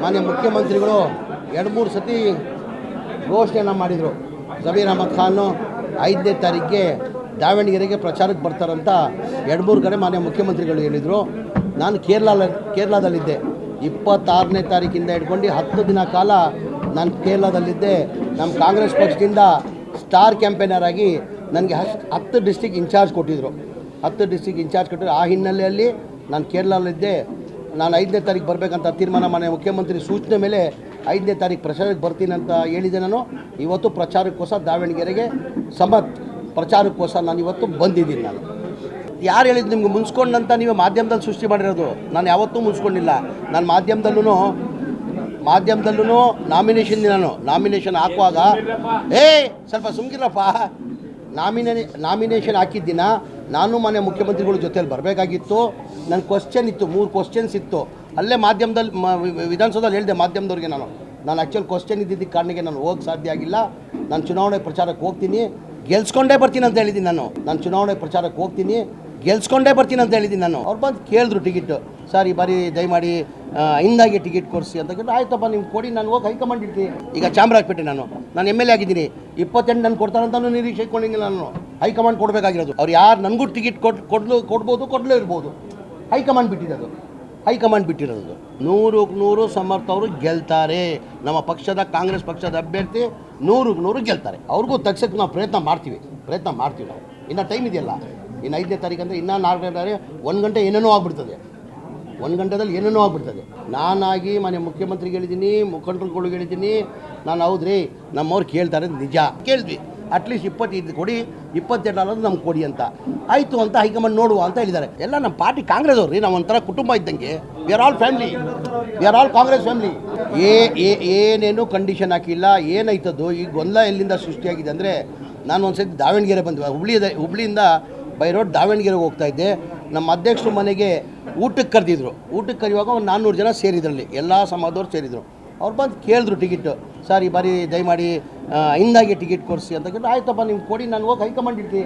ಮಾನ್ಯ ಮುಖ್ಯಮಂತ್ರಿಗಳು 2-3 ಸತಿ ಘೋಷಣೆಯನ್ನು ಮಾಡಿದರು. ಜಮೀರ್ ಅಹಮದ್ ಖಾನು 5ನೇ ತಾರೀಕಿಗೆ ದಾವಣಗೆರೆಗೆ ಪ್ರಚಾರಕ್ಕೆ ಬರ್ತಾರಂತ 2-3 ಕಡೆ ಮಾನ್ಯ ಮುಖ್ಯಮಂತ್ರಿಗಳು ಹೇಳಿದರು. ನಾನು ಕೇರಳದಲ್ಲಿದ್ದೆ. 26ನೇ ತಾರೀಕಿಂದ ಹಿಡ್ಕೊಂಡು 10 ದಿನ ಕಾಲ ನಾನು ಕೇರಳದಲ್ಲಿದ್ದೆ. ನಮ್ಮ ಕಾಂಗ್ರೆಸ್ ಪಕ್ಷದಿಂದ ಸ್ಟಾರ್ ಕ್ಯಾಂಪೇನರ್ ಆಗಿ ನನಗೆ 10 ಡಿಸ್ಟಿಕ್ ಇನ್ಚಾರ್ಜ್ ಕೊಟ್ಟಿದ್ದರು. 10 ಡಿಸ್ಟಿಕ್ ಇನ್ಚಾರ್ಜ್ ಕೊಟ್ಟಿದ್ರು. ಆ ಹಿನ್ನೆಲೆಯಲ್ಲಿ ನಾನು ಕೇರಳದಲ್ಲಿದ್ದೆ. ನಾನು 5ನೇ ತಾರೀಕು ಬರಬೇಕಂತ ತೀರ್ಮಾನ ಮಾನ್ಯ ಮುಖ್ಯಮಂತ್ರಿ ಸೂಚನೆ ಮೇಲೆ 5ನೇ ತಾರೀಕು ಪ್ರಚಾರಕ್ಕೆ ಬರ್ತೀನಿ ಅಂತ ಹೇಳಿದೆ. ನಾನು ಇವತ್ತು ಪ್ರಚಾರಕ್ಕೋಸ್ಕರ ದಾವಣಗೆರೆಗೆ ಪ್ರಚಾರಕ್ಕೋಸ್ಕರ ನಾನು ಇವತ್ತು ಬಂದಿದ್ದೀನಿ. ನಾನು ಯಾರು ಹೇಳಿದ್ದು ನಿಮ್ಗೆ ಮುನ್ಸ್ಕೊಂಡಂತ ನೀವು ಮಾಧ್ಯಮದಲ್ಲಿ ಸೃಷ್ಟಿ ಮಾಡಿರೋದು? ನಾನು ಯಾವತ್ತೂ ಮುನ್ಸ್ಕೊಂಡಿಲ್ಲ. ನಾನು ಮಾಧ್ಯಮದಲ್ಲೂ ನಾಮಿನೇಷನ್ ಹಾಕುವಾಗ ಸ್ವಲ್ಪ ಸುಮ್ಗಿರಪ್ಪ. ನಾಮಿನೇಷನ್ ಹಾಕಿದ್ದಿನ ನಾನು ಮಾನ್ಯ ಮುಖ್ಯಮಂತ್ರಿಗಳ ಜೊತೆಯಲ್ಲಿ ಬರಬೇಕಾಗಿತ್ತು. ನನ್ನ ಕ್ವಶ್ಚನ್ ಇತ್ತು, 3 ಕ್ವಶ್ಚನ್ಸ್ ಇತ್ತು. ಅಲ್ಲೇ ಮಾಧ್ಯಮದಲ್ಲಿ ವಿಧಾನಸೌಧದಲ್ಲಿ ಹೇಳಿದೆ ಮಾಧ್ಯಮದವ್ರಿಗೆ. ನಾನು ಆ್ಯಕ್ಚುಲಿ ಕ್ವಶ್ಚನ್ ಇದ್ದಿದ್ದಕ್ಕೆ ಕಾರಣಕ್ಕೆ ನಾನು ಹೋಗಕ್ಕೆ ಸಾಧ್ಯ ಆಗಿಲ್ಲ. ನಾನು ಚುನಾವಣೆ ಪ್ರಚಾರಕ್ಕೆ ಹೋಗ್ತೀನಿ, ಗೆಲ್ಸ್ಕೊಂಡೇ ಬರ್ತೀನಿ ಅಂತ ಹೇಳಿದ್ದೀನಿ. ನಾನು ಚುನಾವಣೆ ಪ್ರಚಾರಕ್ಕೆ ಹೋಗ್ತೀನಿ, ಗೆಲ್ಸ್ಕೊಂಡೇ ಬರ್ತೀನಿ ಅಂತ ಹೇಳಿದ್ದೀನಿ. ಅವ್ರು ಬಂದು ಕೇಳಿದ್ರು ಟಿಕೆಟ್, ಸರ್ ಈ ಬಾರಿ ದಯಮಾಡಿ ಹಿಂದಾಗಿ ಟಿಕೆಟ್ ಕೊಡಿಸಿ ಅಂತ ಕೇಳಿದ್ರು. ಆಯ್ತಪ್ಪ ನಿಮ್ಗೆ ಕೊಡಿ, ನಾನು ಹೋಗಿ ಹೈಕಮಾಂಡ್ ಇಡ್ತೀನಿ. ಈಗ ಚಾಮರಾಜಪೇಟೆ ನಾನು MLA ಆಗಿದ್ದೀನಿ. 28 ನಾನು ಕೊಡ್ತಾರಂತಲೂ ನಿರೀಕ್ಷೆ ಇಟ್ಕೊಂಡಿಲ್ಲ. ನಾನು ಹೈಕಮಾಂಡ್ ಕೊಡಬೇಕಾಗಿರೋದು. ಅವ್ರು ಯಾರು ನನಗೂ ಟಿಕೆಟ್ ಕೊಡಲೇ ಇರ್ಬೋದು. ಹೈಕಮಾಂಡ್ ಬಿಟ್ಟಿರೋದು. 100ಕ್ಕೆ 100 ಸಮರ್ಥ ಅವರು ಗೆಲ್ತಾರೆ. ನಮ್ಮ ಪಕ್ಷದ ಕಾಂಗ್ರೆಸ್ ಪಕ್ಷದ ಅಭ್ಯರ್ಥಿ 100ಕ್ಕೆ 100 ಗೆಲ್ತಾರೆ. ಅವ್ರಿಗೂ ತಗ್ಸಕ್ಕೆ ನಾವು ಪ್ರಯತ್ನ ಮಾಡ್ತೀವಿ ನಾವು. ಇನ್ನು ಟೈಮ್ ಇದೆಯಲ್ಲ. ಇನ್ನು 5ನೇ ತಾರೀಕು ಅಂದರೆ ಇನ್ನೂ 4ನೇ ತಾರೀಕು 1 ಗಂಟೆ ಏನೇನೋ ಆಗ್ಬಿಡ್ತದೆ. 1 ಗಂಟೆದಲ್ಲಿ ಏನೇನೋ ಆಗ್ಬಿಡ್ತದೆ. ನಾನಾಗಿ ಮಾನ್ಯ ಮುಖ್ಯಮಂತ್ರಿಗೆ ಹೇಳಿದ್ದೀನಿ, ಮುಖಂಡರುಗಳಿಗೆ ಹೇಳಿದ್ದೀನಿ. ನಾನು ಹೌದ್ರಿ ನಮ್ಮವ್ರು ಕೇಳ್ತಾರೆ, ನಿಜ ಕೇಳಿದ್ವಿ. ಅಟ್ಲೀಸ್ಟ್ 25 ಕೊಡಿ, 22 ಅನ್ನೋದು ನಮ್ಗೆ ಕೊಡಿ ಅಂತ ಆಯಿತು ಅಂತ ಹೈಕಮಾಂಡ್ ನೋಡುವ ಅಂತ ಹೇಳಿದ್ದಾರೆ. ಎಲ್ಲ ನಮ್ಮ ಪಾರ್ಟಿ ಕಾಂಗ್ರೆಸ್ ಅವ್ರಿ, ನಾವು ಒಂಥರ ಕುಟುಂಬ ಇದ್ದಂಗೆ. We are all family, Congress family. ಏನೇನು ಕಂಡೀಷನ್ ಹಾಕಿಲ್ಲ. ಏನಾಯ್ತದ್ದು ಈ ಗೊಂದಲ ಎಲ್ಲಿಂದ ಸೃಷ್ಟಿಯಾಗಿದೆ ಅಂದರೆ, ನಾನು ಒಂದು ಸತಿ ದಾವಣಗೆರೆ ಬಂದ್ವಿ. ಹುಬ್ಳಿಯಿಂದ ಬೈ ರೋಡ್ ದಾವಣಗೆರೆಗೆ ಹೋಗ್ತಾಯಿದ್ದೆ. ನಮ್ಮ ಅಧ್ಯಕ್ಷರು ಮನೆಗೆ ಊಟಕ್ಕೆ ಕರೆಯುವಾಗ ಒಂದು 400 ಜನ ಸೇರಿದ್ರಲ್ಲಿ, ಎಲ್ಲ ಸಮಾಜದವ್ರು ಸೇರಿದರು. ಅವ್ರು ಬಂದು ಕೇಳಿದ್ರು ಟಿಕೆಟ್, ಸರ್ ಈ ಬಾರಿ ದಯಮಾಡಿ ಹಿಂದಾಗಿ ಟಿಕೆಟ್ ಕೊಡಿಸಿ ಅಂತ ಕೇಳಿದ್ರು. ಆಯ್ತಪ್ಪ ನಿಮ್ಗೆ ಕೊಡಿ, ನಾನು ಹೋಗಿ ಹೈಕಮಾಂಡ್ ಇಡ್ತೀನಿ.